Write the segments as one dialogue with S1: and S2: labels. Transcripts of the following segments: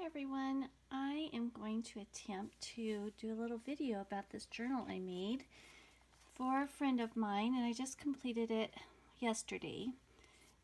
S1: Hi everyone, I am going to attempt to do a little video about this journal I made for a friend of mine, and I just completed it yesterday.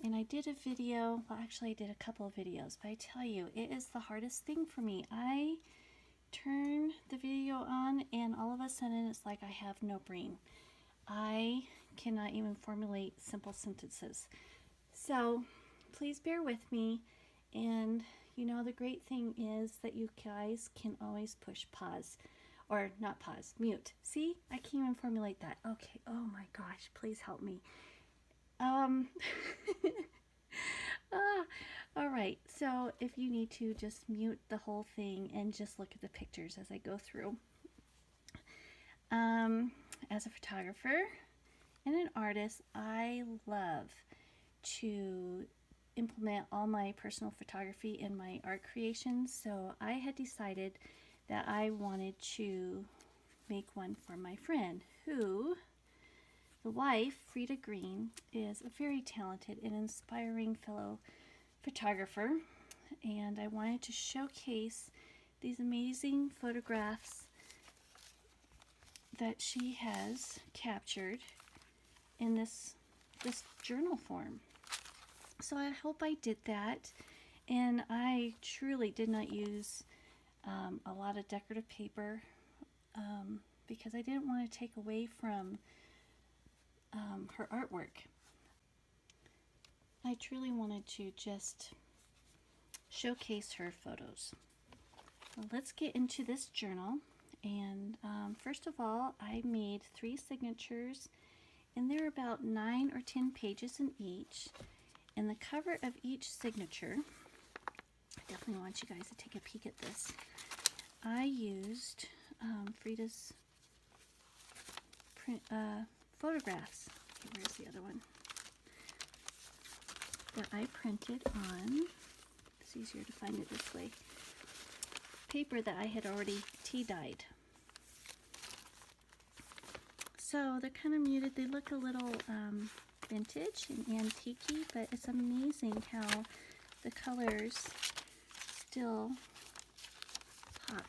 S1: And I did a video, well actually I did a couple of videos, but I tell you, it is the hardest thing for me. I turn the video on and all of a sudden it's like I have no brain. I cannot even formulate simple sentences. So please bear with me, and you know, the great thing is that you guys can always push pause, or not pause, mute. See, I can't even formulate that. Okay, oh my gosh, please help me. All right, so if you need to, just mute the whole thing and just look at the pictures as I go through. As a photographer and an artist, I love to implement all my personal photography in my art creations, so I had decided that I wanted to make one for my friend, who, the wife, Frida Green, is a very talented and inspiring fellow photographer, and I wanted to showcase these amazing photographs that she has captured in this journal form. So I hope I did that, and I truly did not use a lot of decorative paper because I didn't want to take away from her artwork. I truly wanted to just showcase her photos. Well, let's get into this journal, and first of all, I made 3 signatures, and they're about 9 or 10 pages in each. And the cover of each signature, I definitely want you guys to take a peek at this. I used Frida's print, photographs. Okay, where's the other one? That I printed on, it's easier to find it this way, paper that I had already tea-dyed. So they're kind of muted. They look a little vintage and antique-y, but it's amazing how the colors still pop.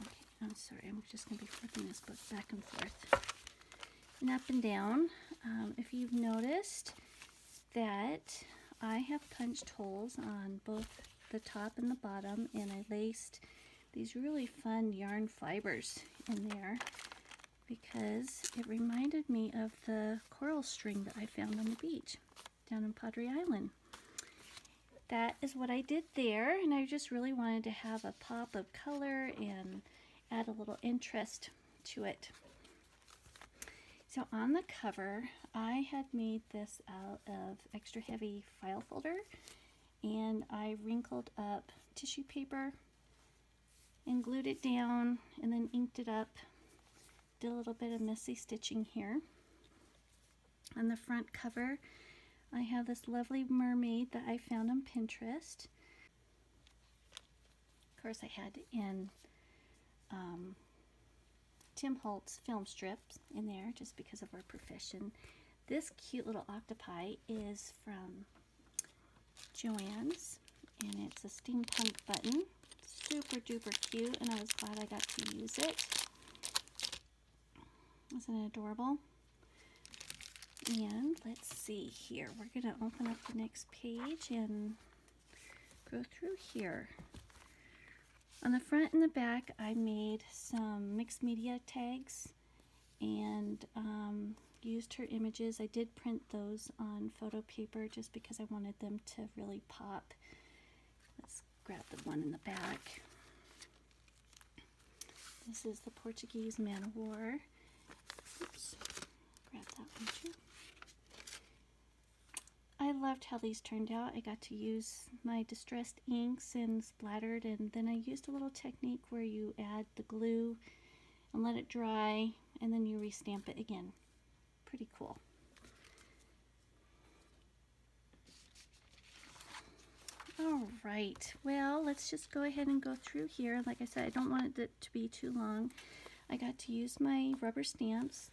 S1: Okay, I'm sorry, I'm just going to be flipping this book back and forth and up and down. If you've noticed that I have punched holes on both the top and the bottom, and I laced these really fun yarn fibers in there, because it reminded me of the coral string that I found on the beach down in Padre Island. That is what I did there, and I just really wanted to have a pop of color and add a little interest to it. So on the cover, I had made this out of extra heavy file folder, and I wrinkled up tissue paper and glued it down and then inked it up. Did a little bit of messy stitching here. On the front cover, I have this lovely mermaid that I found on Pinterest. Of course, I had in Tim Holtz film strips in there just because of our profession. This cute little octopi is from Joann's, and it's a steampunk button. Super duper cute, and I was glad I got to use it. Isn't it adorable? And let's see here. We're going to open up the next page and go through here. On the front and the back, I made some mixed media tags and used her images. I did print those on photo paper just because I wanted them to really pop. Let's grab the one in the back. This is the Portuguese man of war. Oops, grab that one too. I loved how these turned out. I got to use my distressed inks and splattered, and then I used a little technique where you add the glue and let it dry, and then you restamp it again. Pretty cool. All right, well, let's just go ahead and go through here. Like I said, I don't want it to be too long. I got to use my rubber stamps,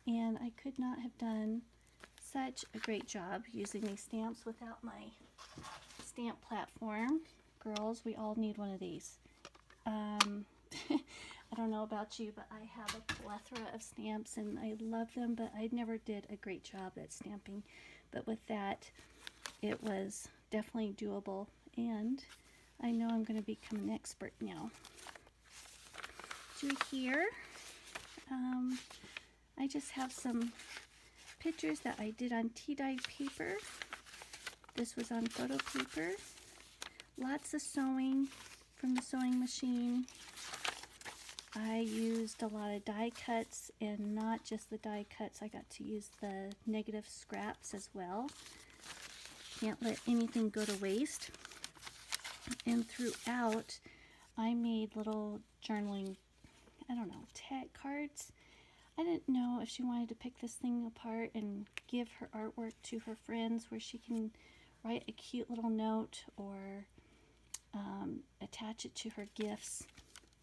S1: and I could not have done such a great job using these stamps without my stamp platform. girls, we all need one of these. I don't know about you, but I have a plethora of stamps and I love them, but I never did a great job at stamping. But with that, it was definitely doable, and I know I'm going to become an expert now. Through here, I just have some pictures that I did on tea-dyed paper. This was on photo paper. Lots of sewing from the sewing machine. I used a lot of die cuts, and not just the die cuts. I got to use the negative scraps as well. Can't let anything go to waste. And throughout, I made little journaling, I don't know, tag cards. I didn't know if she wanted to pick this thing apart and give her artwork to her friends, where she can write a cute little note or attach it to her gifts.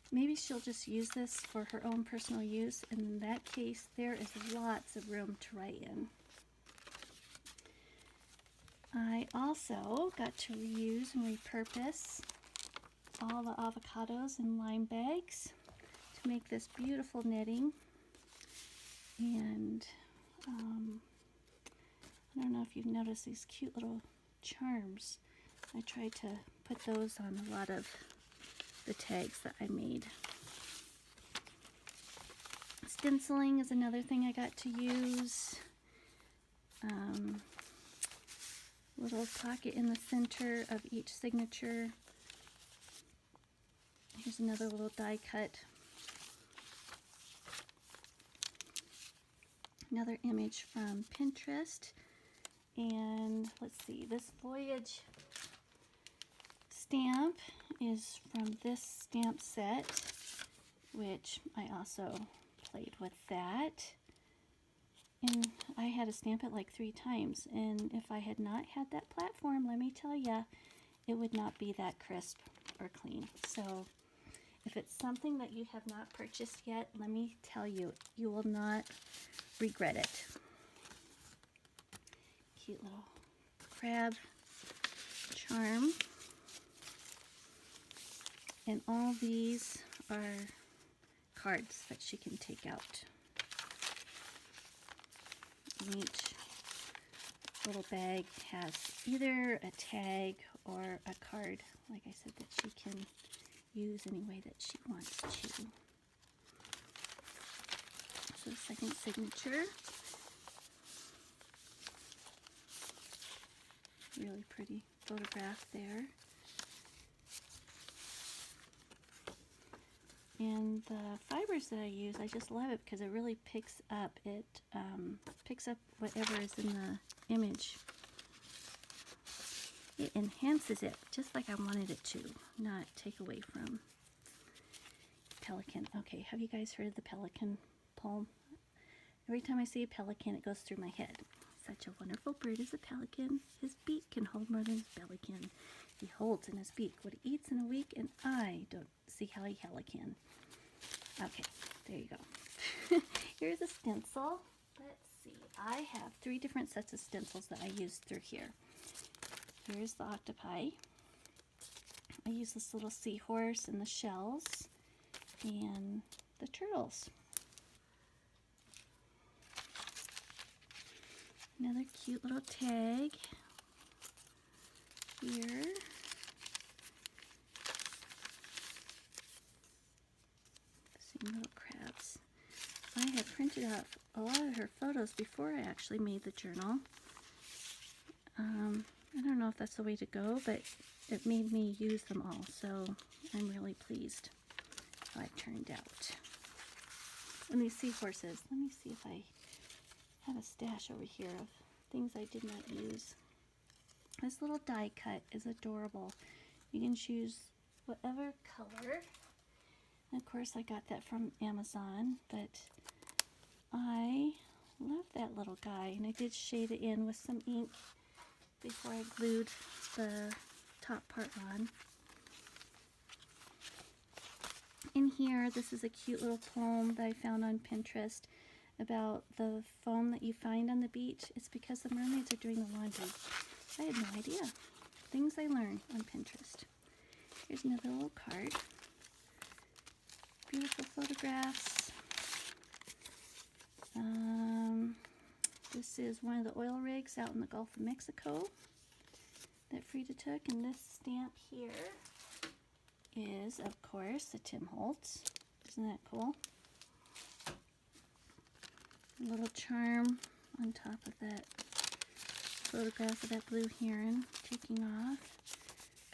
S1: Maybe she'll just use this for her own personal use, and in that case, there is lots of room to write in. I also got to reuse and repurpose all the avocados in lime bags to make this beautiful knitting. And I don't know if you've noticed these cute little charms. I tried to put those on a lot of the tags that I made. Stenciling is another thing I got to use. Little pocket in the center of each signature. Here's another little die cut. Another image from Pinterest. And let's see, this Voyage stamp is from this stamp set, which I also played with that. And I had to stamp it like 3 times, and if I had not had that platform, let me tell you, it would not be that crisp or clean. So if it's something that you have not purchased yet, let me tell you, you will not regret it. Cute little crab charm. And all these are cards that she can take out. And each little bag has either a tag or a card, like I said, that she can use any way that she wants to. So the second signature. Really pretty photograph there. And the fibers that I use, I just love it because it really picks up. It picks up whatever is in the image. It enhances it just like I wanted it to, not take away from. Pelican. Okay, have you guys heard of the pelican poem? Every time I see a pelican, it goes through my head. Such a wonderful bird is a pelican. His beak can hold more than his belly can. He holds in his beak what he eats in a week, and I don't see how he hella can. Okay, there you go. Here's a stencil. Let's see. I have 3 different sets of stencils that I used through here. Here's the octopi. I use this little seahorse and the shells and the turtles. Another cute little tag here. Same little crabs. I had printed out a lot of her photos before I actually made the journal. I don't know if that's the way to go, but it made me use them all, so I'm really pleased how it turned out. And these seahorses, let me see if I have a stash over here of things I did not use. This little die cut is adorable. You can choose whatever color. And of course I got that from Amazon, but I love that little guy, and I did shade it in with some ink before I glued the top part on. In here, this is a cute little poem that I found on Pinterest about the foam that you find on the beach. It's because the mermaids are doing the laundry. I had no idea. Things I learned on Pinterest. Here's another little card. Beautiful photographs. This is one of the oil rigs out in the Gulf of Mexico that Frida took, and this stamp here is, of course, a Tim Holtz. Isn't that cool? A little charm on top of that photograph of that blue heron taking off.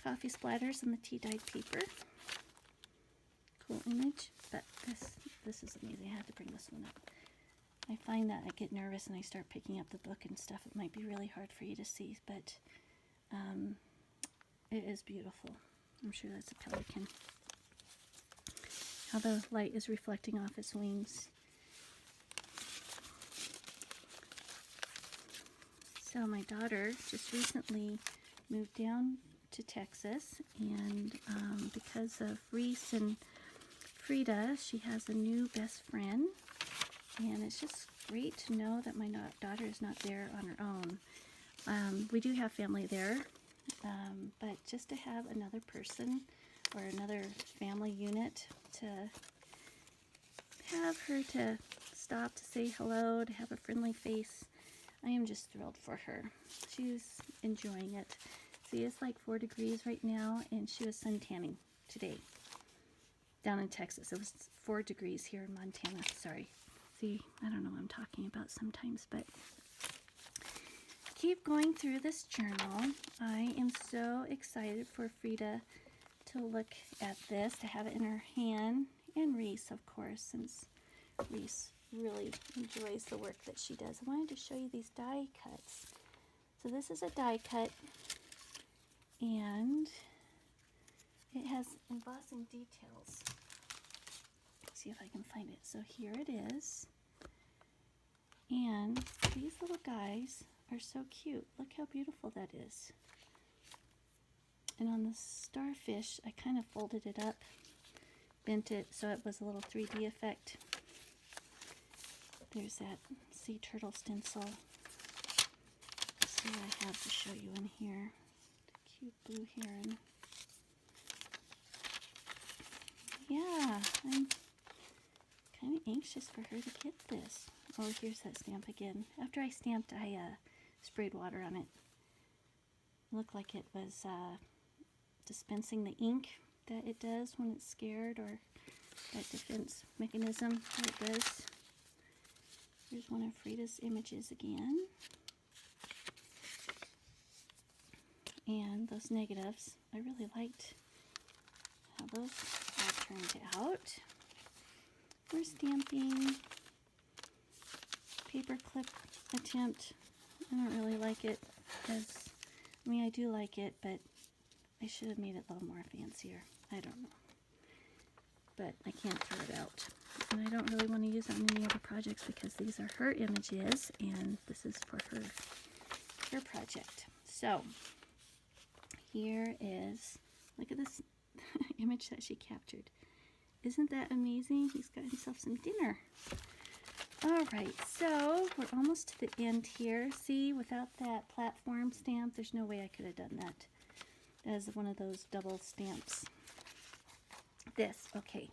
S1: Coffee splatters on the tea-dyed paper. Cool image, but this is amazing. I had to bring this one up. I find that I get nervous and I start picking up the book and stuff. It might be really hard for you to see, but it is beautiful. I'm sure that's a pelican. How the light is reflecting off its wings. So my daughter just recently moved down to Texas, and because of Reese and Frida, she has a new best friend, and it's just great to know that my daughter is not there on her own. We do have family there, but just to have another person or another family unit to have her to stop to say hello, to have a friendly face, I am just thrilled for her. She's enjoying it. See, it's like 4 degrees right now, and she was sun tanning today down in Texas. It was 4 degrees here in Montana. Sorry. See, I don't know what I'm talking about sometimes, but keep going through this journal. I am so excited for Frida to look at this, to have it in her hand, and Reese, of course, since Reese really enjoys the work that she does. I wanted to show you these die cuts. So this is a die cut, and it has embossing details. Let's see if I can find it. So here it is. And these little guys are so cute. Look how beautiful that is. And on the starfish, I kind of folded it up, bent it so it was a little 3D effect. There's that sea turtle stencil. Let's see what I have to show you in here. The cute blue heron. Yeah, I'm kind of anxious for her to get this. Oh, here's that stamp again. After I stamped, I sprayed water on it. It looked like it was dispensing the ink that it does when it's scared, or that defense mechanism that it does. Here's one of Frida's images again. And those negatives, I really liked how those all turned out. We're stamping. Paper clip attempt. I don't really like it, as, I mean, I do like it, but I should have made it a little more fancier. I don't know. But I can't throw it out. And I don't really want to use it on any other projects because these are her images and this is for her project. So here is, look at this image that she captured. Isn't that amazing? He's got himself some dinner. Alright, so we're almost to the end here. See, without that platform stamp, there's no way I could have done that. That is one of those double stamps. This, okay,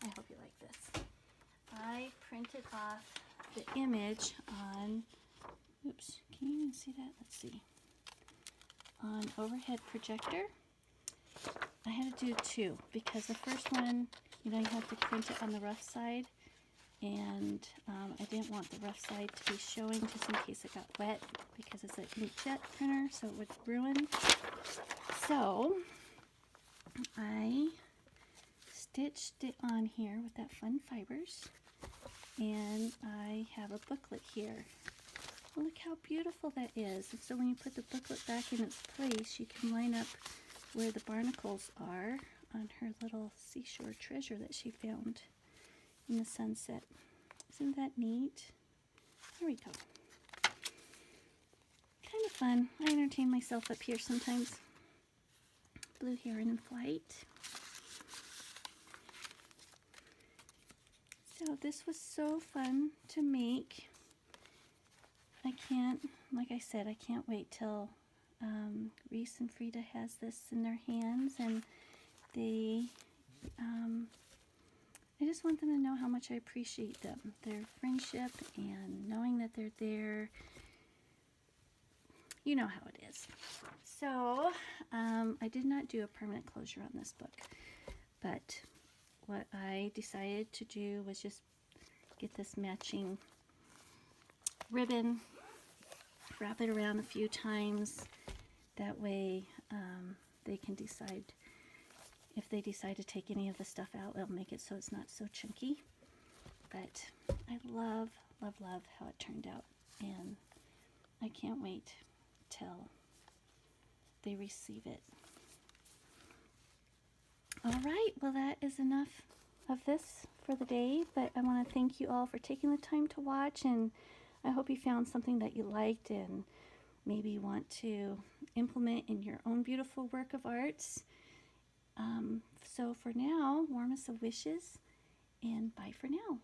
S1: I hope you like this. I printed off the image on, oops, can you even see that? Let's see. On overhead projector. I had to do 2 because the first one, you know, you have to print it on the rough side. And I didn't want the rough side to be showing just in case it got wet because it's an inkjet printer, so it would ruin. So I stitched it on here with that fun fibers, and I have a booklet here. Look how beautiful that is. And so when you put the booklet back in its place, you can line up where the barnacles are on her little seashore treasure that she found in the sunset. Isn't that neat? There we go. Kind of fun. I entertain myself up here sometimes. Blue heron in flight. So this was so fun to make. I can't, like I said, I can't wait till Reese and Frida has this in their hands, and they, I just want them to know how much I appreciate them, their friendship, and knowing that they're there. You know how it is. So, I did not do a permanent closure on this book, but what I decided to do was just get this matching ribbon, wrap it around a few times. That way, they can decide, if they decide to take any of the stuff out, it'll make it so it's not so chunky. But I love, love, love how it turned out, and I can't wait till they receive it. All right, well, that is enough of this for the day, but I want to thank you all for taking the time to watch, and I hope you found something that you liked and maybe want to implement in your own beautiful work of arts. So for now, warmest of wishes, and bye for now.